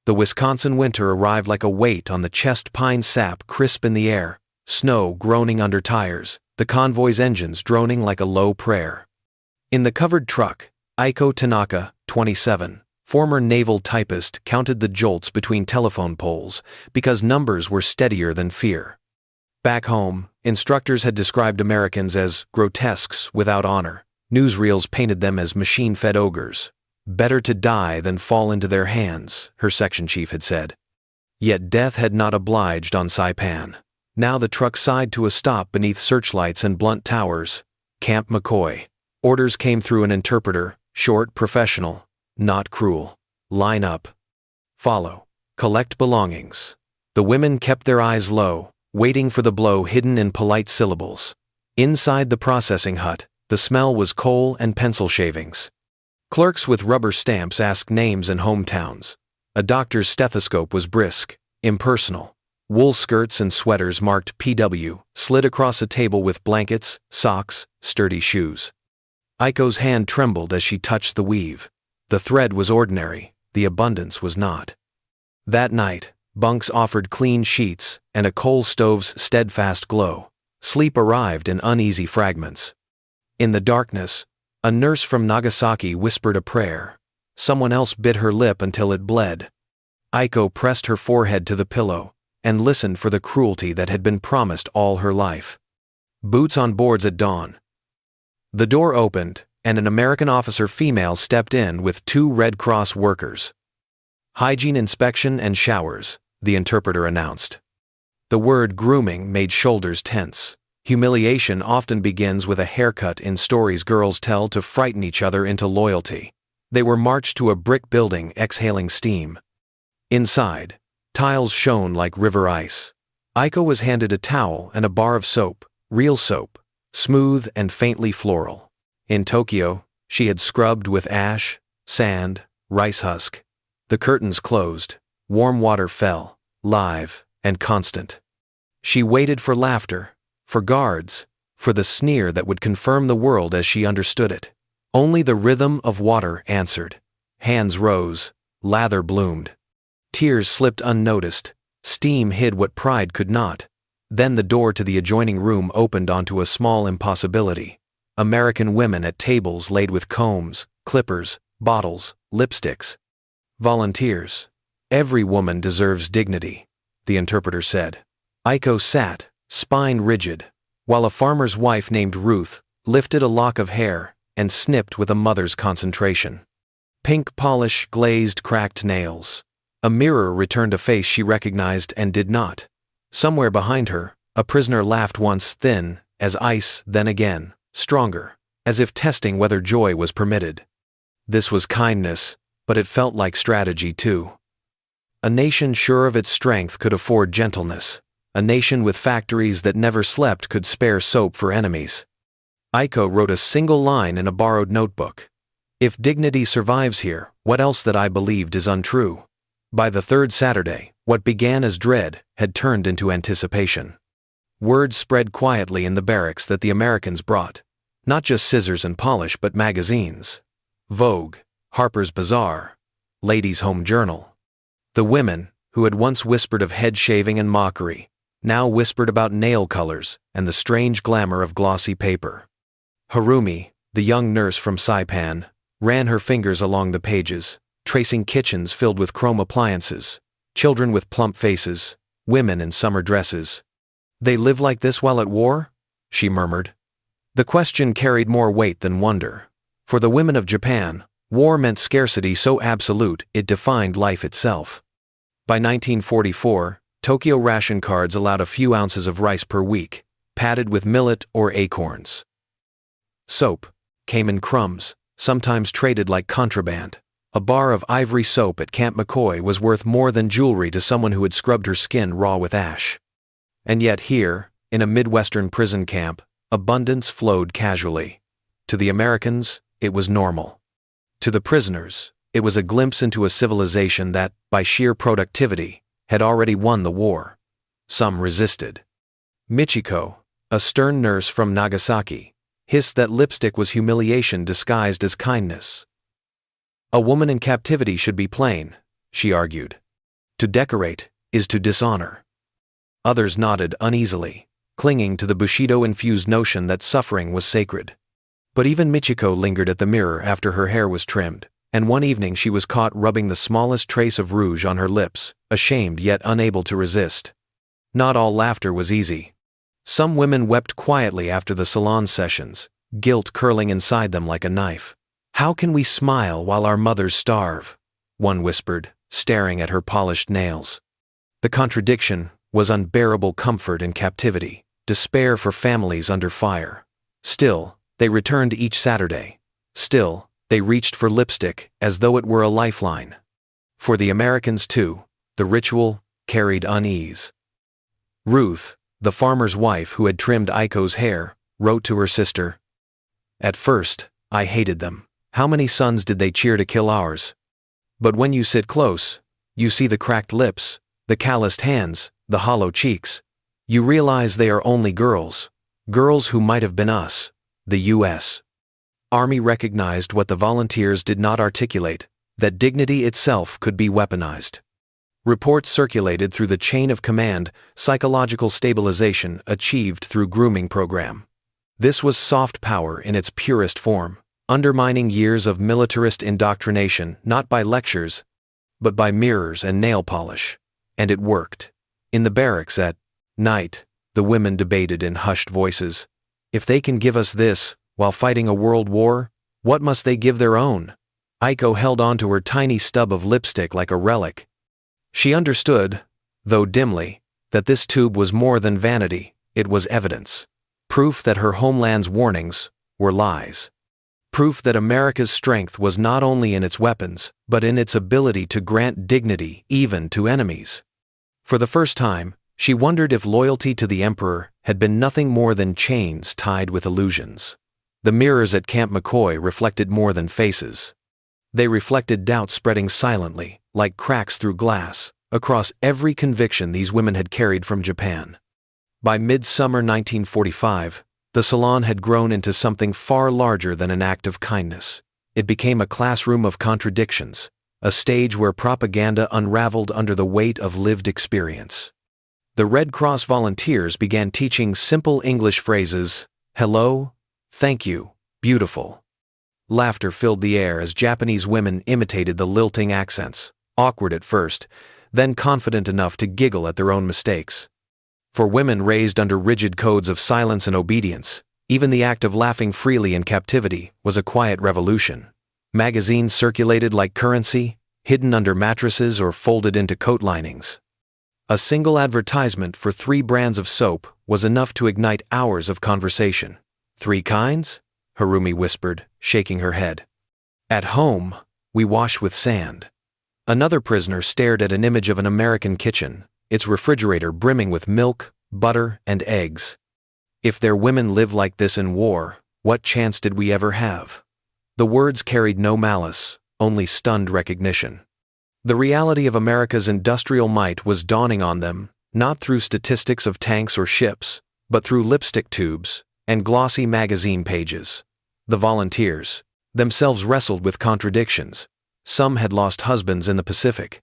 The Wisconsin winter arrived like a weight on the chest, pine sap crisp in the air, snow groaning under tires, the convoy's engines droning like a low prayer. In the covered truck, Aiko Tanaka, 27, former naval typist, counted the jolts between telephone poles because numbers were steadier than fear. Back home, instructors had described Americans as grotesques without honor. Newsreels painted them as machine-fed ogres. Better to die than fall into their hands, her section chief had said. Yet death had not obliged on Saipan. Now the truck sighed to a stop beneath searchlights and blunt towers. Camp McCoy. Orders came through an interpreter, short, professional, not cruel. Line up. Follow. Collect belongings. The women kept their eyes low, waiting for the blow hidden in polite syllables. Inside the processing hut, the smell was coal and pencil shavings. Clerks with rubber stamps asked names and hometowns. A doctor's stethoscope was brisk, impersonal. Wool skirts and sweaters marked PW slid across a table with blankets, socks, sturdy shoes. Aiko's hand trembled as she touched the weave. The thread was ordinary, the abundance was not. That night, bunks offered clean sheets and a coal stove's steadfast glow. Sleep arrived in uneasy fragments. In the darkness, a nurse from Nagasaki whispered a prayer. Someone else bit her lip until it bled. Aiko pressed her forehead to the pillow and listened for the cruelty that had been promised all her life. Boots on boards at dawn. The door opened, and an American officer female stepped in with 2 Red Cross workers. Hygiene inspection and showers, the interpreter announced. The word grooming made shoulders tense. Humiliation often begins with a haircut in stories girls tell to frighten each other into loyalty. They were marched to a brick building exhaling steam. Inside, tiles shone like river ice. Aiko was handed a towel and a bar of soap, real soap, smooth and faintly floral. In Tokyo, she had scrubbed with ash, sand, rice husk. The curtains closed, warm water fell, live and constant. She waited for laughter, for guards, for the sneer that would confirm the world as she understood it. Only the rhythm of water answered. Hands rose, lather bloomed. Tears slipped unnoticed, steam hid what pride could not. Then the door to the adjoining room opened onto a small impossibility. American women at tables laid with combs, clippers, bottles, lipsticks. Volunteers. Every woman deserves dignity, the interpreter said. Aiko sat, spine rigid, while a farmer's wife named Ruth lifted a lock of hair and snipped with a mother's concentration. Pink polish glazed cracked nails. A mirror returned a face she recognized and did not. Somewhere behind her, a prisoner laughed once thin as ice, then again, stronger, as if testing whether joy was permitted. This was kindness, but it felt like strategy too. A nation sure of its strength could afford gentleness. A nation with factories that never slept could spare soap for enemies. Aiko wrote a single line in a borrowed notebook. If dignity survives here, what else that I believed is untrue? By the 3rd Saturday, what began as dread had turned into anticipation. Word spread quietly in the barracks that the Americans brought, not just scissors and polish but magazines. Vogue, Harper's Bazaar, Ladies' Home Journal. The women, who had once whispered of head shaving and mockery, now whispered about nail colors and the strange glamour of glossy paper. Harumi, the young nurse from Saipan, ran her fingers along the pages, tracing kitchens filled with chrome appliances, children with plump faces, women in summer dresses. They live like this while at war? She murmured. The question carried more weight than wonder. For the women of Japan, war meant scarcity so absolute it defined life itself. By 1944, Tokyo ration cards allowed a few ounces of rice per week, padded with millet or acorns. Soap came in crumbs, sometimes traded like contraband. A bar of ivory soap at Camp McCoy was worth more than jewelry to someone who had scrubbed her skin raw with ash. And yet here, in a Midwestern prison camp, abundance flowed casually. To the Americans, it was normal. To the prisoners, it was a glimpse into a civilization that, by sheer productivity, had already won the war. Some resisted. Michiko, a stern nurse from Nagasaki, hissed that lipstick was humiliation disguised as kindness. A woman in captivity should be plain, she argued. To decorate is to dishonor. Others nodded uneasily, clinging to the Bushido-infused notion that suffering was sacred. But even Michiko lingered at the mirror after her hair was trimmed, and one evening she was caught rubbing the smallest trace of rouge on her lips, ashamed yet unable to resist. Not all laughter was easy. Some women wept quietly after the salon sessions, guilt curling inside them like a knife. "How can we smile while our mothers starve?" one whispered, staring at her polished nails. The contradiction was unbearable comfort in captivity, despair for families under fire. Still, they returned each Saturday. Still, they reached for lipstick as though it were a lifeline. For the Americans too, the ritual carried unease. Ruth, the farmer's wife who had trimmed Aiko's hair, wrote to her sister, "At first, I hated them. How many sons did they cheer to kill ours? But when you sit close, you see the cracked lips, the calloused hands, the hollow cheeks. You realize they are only girls. Girls who might have been us, the U.S. Army recognized what the volunteers did not articulate, that dignity itself could be weaponized. Reports circulated through the chain of command, psychological stabilization achieved through grooming program. This was soft power in its purest form, undermining years of militarist indoctrination not by lectures, but by mirrors and nail polish. And it worked. In the barracks at night, the women debated in hushed voices. If they can give us this, while fighting a world war, what must they give their own? Aiko held on to her tiny stub of lipstick like a relic. She understood, though dimly, that this tube was more than vanity, it was evidence. Proof that her homeland's warnings were lies. Proof that America's strength was not only in its weapons, but in its ability to grant dignity even to enemies. For the first time, she wondered if loyalty to the emperor had been nothing more than chains tied with illusions. The mirrors at Camp McCoy reflected more than faces. They reflected doubt spreading silently, like cracks through glass, across every conviction these women had carried from Japan. By midsummer 1945, the Salon had grown into something far larger than an act of kindness. It became a classroom of contradictions, a stage where propaganda unraveled under the weight of lived experience. The Red Cross volunteers began teaching simple English phrases, "Hello," "Thank you," "Beautiful." Laughter filled the air as Japanese women imitated the lilting accents, awkward at first, then confident enough to giggle at their own mistakes. For women raised under rigid codes of silence and obedience, even the act of laughing freely in captivity was a quiet revolution. Magazines circulated like currency, hidden under mattresses or folded into coat linings. A single advertisement for 3 brands of soap was enough to ignite hours of conversation. "3 kinds?" Harumi whispered, shaking her head. "At home, we wash with sand." Another prisoner stared at an image of an American kitchen, its refrigerator brimming with milk, butter, and eggs. "If their women live like this in war, what chance did we ever have?" The words carried no malice, only stunned recognition. The reality of America's industrial might was dawning on them, not through statistics of tanks or ships, but through lipstick tubes and glossy magazine pages. The volunteers themselves wrestled with contradictions. Some had lost husbands in the Pacific.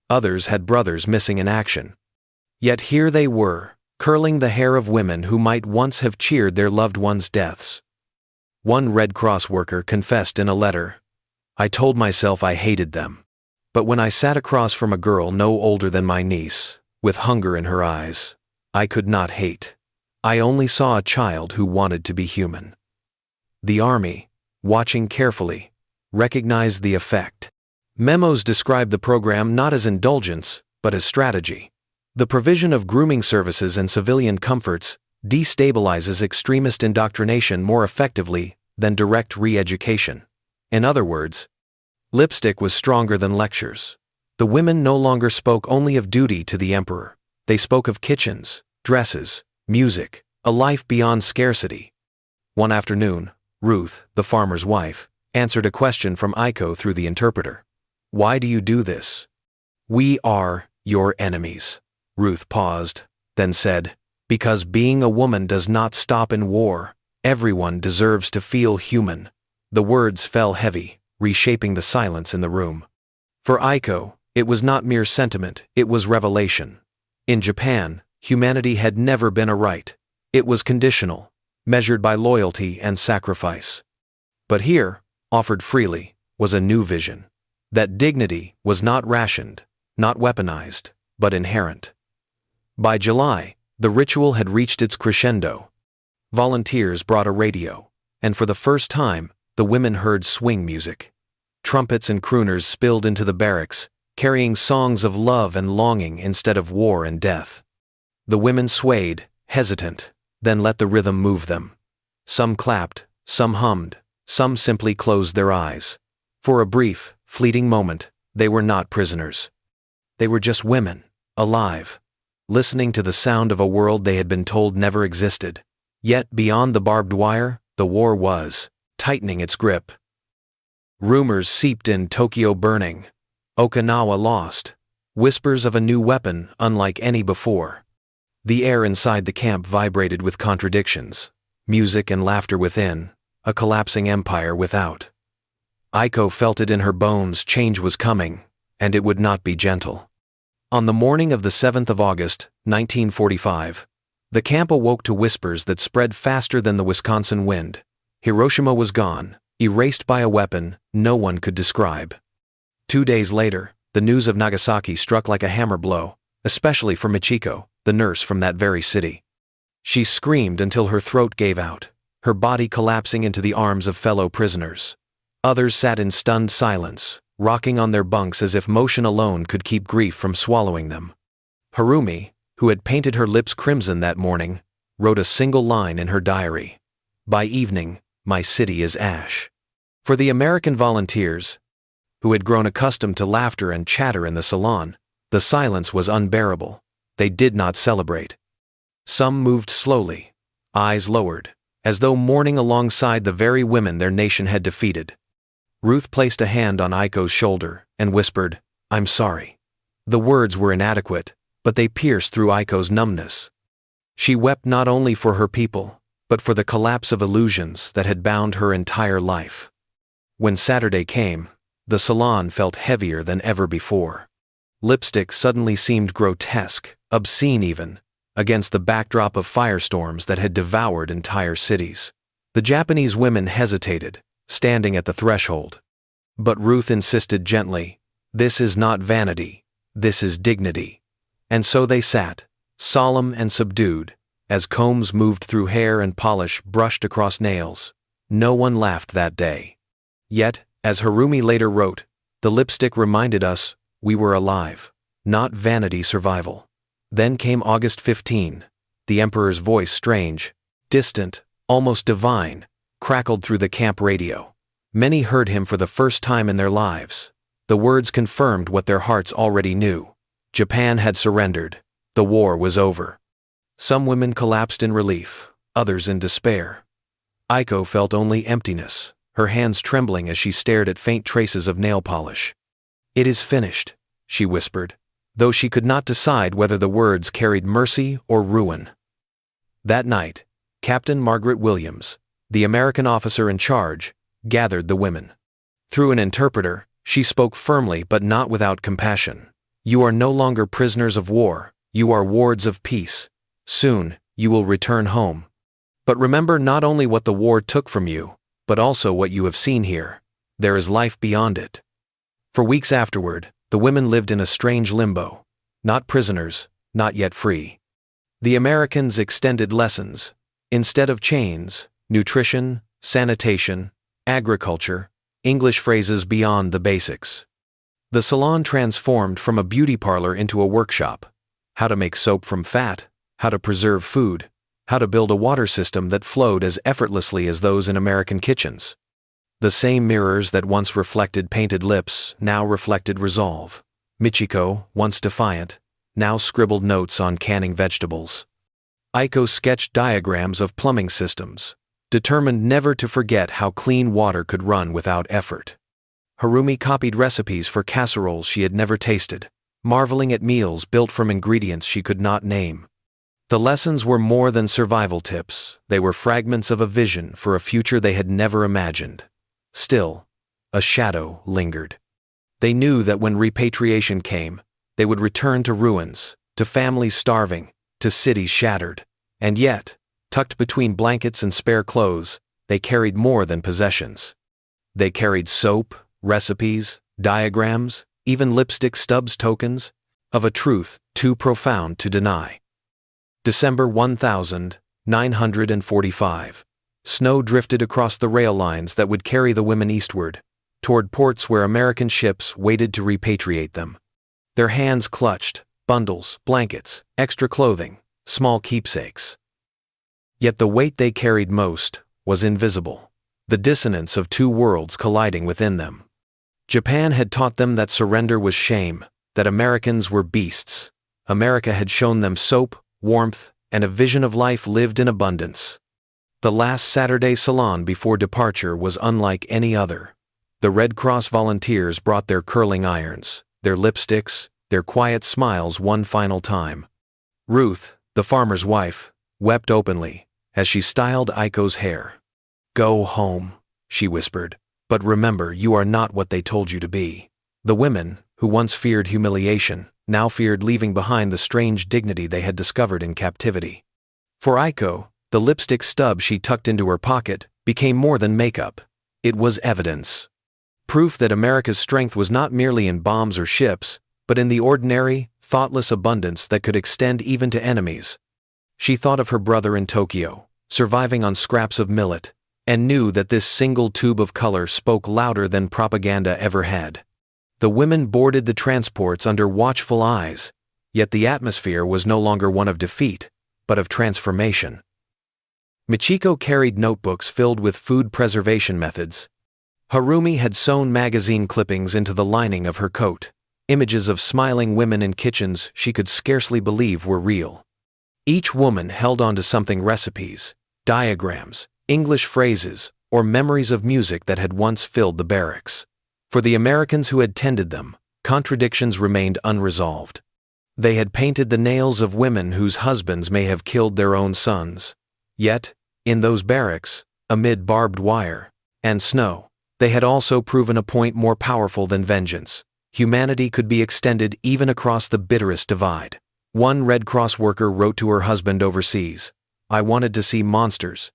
Others had brothers missing in action. Yet here they were, curling the hair of women who might once have cheered their loved ones' deaths. One Red Cross worker confessed in a letter, "I told myself I hated them. But when I sat across from a girl no older than my niece, with hunger in her eyes, I could not hate. I only saw a child who wanted to be human." The Army, watching carefully, recognized the effect. Memos described the program not as indulgence, but as strategy. The provision of grooming services and civilian comforts destabilizes extremist indoctrination more effectively than direct re-education. In other words, lipstick was stronger than lectures. The women no longer spoke only of duty to the emperor. They spoke of kitchens, dresses, music, a life beyond scarcity. One afternoon, Ruth, the farmer's wife, answered a question from Aiko through the interpreter. "Why do you do this?" "We are your enemies." Ruth paused, then said, "Because being a woman does not stop in war. Everyone deserves to feel human." The words fell heavy, reshaping the silence in the room. For Aiko, It was not mere sentiment, it was revelation. In Japan, humanity had never been a right. It was conditional, measured by loyalty and sacrifice. But here, offered freely, was a new vision. That dignity was not rationed, not weaponized, but inherent. By July, the ritual had reached its crescendo. Volunteers brought a radio, and for the first time, the women heard swing music. Trumpets and crooners spilled into the barracks, carrying songs of love and longing instead of war and death. The women swayed, hesitant, then let the rhythm move them. Some clapped, some hummed, some simply closed their eyes. For a brief, fleeting moment, they were not prisoners. They were just women, alive, listening to the sound of a world they had been told never existed. Yet beyond the barbed wire, the war was tightening its grip. Rumors seeped in: Tokyo burning, Okinawa lost, whispers of a new weapon unlike any before. The air inside the camp vibrated with contradictions, music and laughter within, a collapsing empire without. Aiko felt it in her bones: change was coming, and it would not be gentle. On the morning of the 7th of August, 1945, the camp awoke to whispers that spread faster than the Wisconsin wind. Hiroshima was gone, erased by a weapon no one could describe. 2 days later, the news of Nagasaki struck like a hammer blow, especially for Michiko, the nurse from that very city. She screamed until her throat gave out, her body collapsing into the arms of fellow prisoners. Others sat in stunned silence, rocking on their bunks as if motion alone could keep grief from swallowing them. Harumi, who had painted her lips crimson that morning, wrote a single line in her diary: "By evening, my city is ash." For the American volunteers, who had grown accustomed to laughter and chatter in the salon, the silence was unbearable. They did not celebrate. Some moved slowly, eyes lowered, as though mourning alongside the very women their nation had defeated. Ruth placed a hand on Aiko's shoulder and whispered, "I'm sorry." The words were inadequate, but they pierced through Aiko's numbness. She wept not only for her people, but for the collapse of illusions that had bound her entire life. When Saturday came, the salon felt heavier than ever before. Lipstick suddenly seemed grotesque, obscene even, against the backdrop of firestorms that had devoured entire cities. The Japanese women hesitated, standing at the threshold. But Ruth insisted gently, "This is not vanity, this is dignity." And so they sat, solemn and subdued, as combs moved through hair and polish brushed across nails. No one laughed that day. Yet, as Harumi later wrote, the lipstick reminded us we were alive, not vanity survival. Then came August 15, the Emperor's voice, strange, distant, almost divine, crackled through the camp radio. Many heard him for the first time in their lives. The words confirmed what their hearts already knew. Japan had surrendered. The war was over. Some women collapsed in relief, others in despair. Aiko felt only emptiness, her hands trembling as she stared at faint traces of nail polish. "It is finished," she whispered, though she could not decide whether the words carried mercy or ruin. That night, Captain Margaret Williams, the American officer in charge, gathered the women. Through an interpreter, she spoke firmly but not without compassion. "You are no longer prisoners of war, you are wards of peace. Soon, you will return home. But remember not only what the war took from you, but also what you have seen here. There is life beyond it." For weeks afterward, the women lived in a strange limbo. Not prisoners, not yet free. The Americans extended lessons. Instead of chains, nutrition, sanitation, agriculture, English phrases beyond the basics. The salon transformed from a beauty parlor into a workshop. How to make soap from fat, how to preserve food, how to build a water system that flowed as effortlessly as those in American kitchens. The same mirrors that once reflected painted lips now reflected resolve. Michiko, once defiant, now scribbled notes on canning vegetables. Aiko sketched diagrams of plumbing systems, determined never to forget how clean water could run without effort. Harumi copied recipes for casseroles she had never tasted, marveling at meals built from ingredients she could not name. The lessons were more than survival tips, they were fragments of a vision for a future they had never imagined. Still, a shadow lingered. They knew that when repatriation came, they would return to ruins, to families starving, to cities shattered. And yet, tucked between blankets and spare clothes, they carried more than possessions. They carried soap, recipes, diagrams, even lipstick stubs, tokens of a truth too profound to deny. December 1945. Snow drifted across the rail lines that would carry the women eastward, toward ports where American ships waited to repatriate them. Their hands clutched bundles, blankets, extra clothing, small keepsakes. Yet the weight they carried most was invisible, the dissonance of two worlds colliding within them. Japan had taught them that surrender was shame, that Americans were beasts. America had shown them soap, warmth, and a vision of life lived in abundance. The last Saturday Salon before departure was unlike any other. The Red Cross volunteers brought their curling irons, their lipsticks, their quiet smiles one final time. Ruth, the farmer's wife, wept openly as she styled Aiko's hair. "Go home," she whispered, "but remember you are not what they told you to be." The women, who once feared humiliation, now feared leaving behind the strange dignity they had discovered in captivity. For Aiko, the lipstick stub she tucked into her pocket became more than makeup. It was evidence. Proof that America's strength was not merely in bombs or ships, but in the ordinary, thoughtless abundance that could extend even to enemies. She thought of her brother in Tokyo, surviving on scraps of millet, and knew that this single tube of color spoke louder than propaganda ever had. The women boarded the transports under watchful eyes, yet the atmosphere was no longer one of defeat, but of transformation. Michiko carried notebooks filled with food preservation methods. Harumi had sewn magazine clippings into the lining of her coat, images of smiling women in kitchens she could scarcely believe were real. Each woman held on to something: recipes, diagrams, English phrases, or memories of music that had once filled the barracks. For the Americans who had tended them, contradictions remained unresolved. They had painted the nails of women whose husbands may have killed their own sons. Yet, in those barracks, amid barbed wire and snow, they had also proven a point more powerful than vengeance. Humanity could be extended even across the bitterest divide. One Red Cross worker wrote to her husband overseas, "I wanted to see monsters.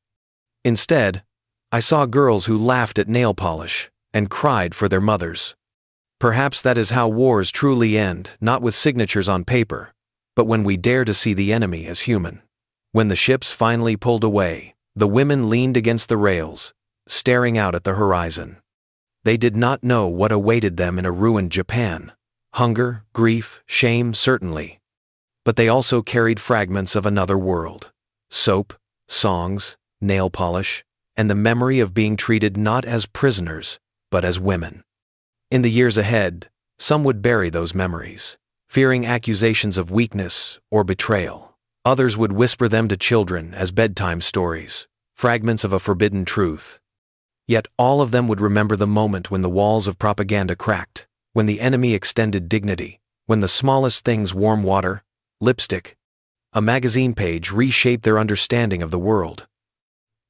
Instead, I saw girls who laughed at nail polish and cried for their mothers." Perhaps that is how wars truly end, not with signatures on paper, but when we dare to see the enemy as human. When the ships finally pulled away, the women leaned against the rails, staring out at the horizon. They did not know what awaited them in a ruined Japan. Hunger, grief, shame, certainly. But they also carried fragments of another world. Soap, songs, nail polish, and the memory of being treated not as prisoners, but as women. In the years ahead, some would bury those memories, fearing accusations of weakness or betrayal. Others would whisper them to children as bedtime stories, fragments of a forbidden truth. Yet all of them would remember the moment when the walls of propaganda cracked, when the enemy extended dignity, when the smallest things, warm water, lipstick, a magazine page, reshaped their understanding of the world.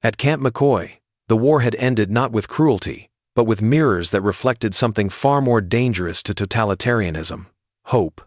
At Camp McCoy, the war had ended not with cruelty, but with mirrors that reflected something far more dangerous to totalitarianism: hope.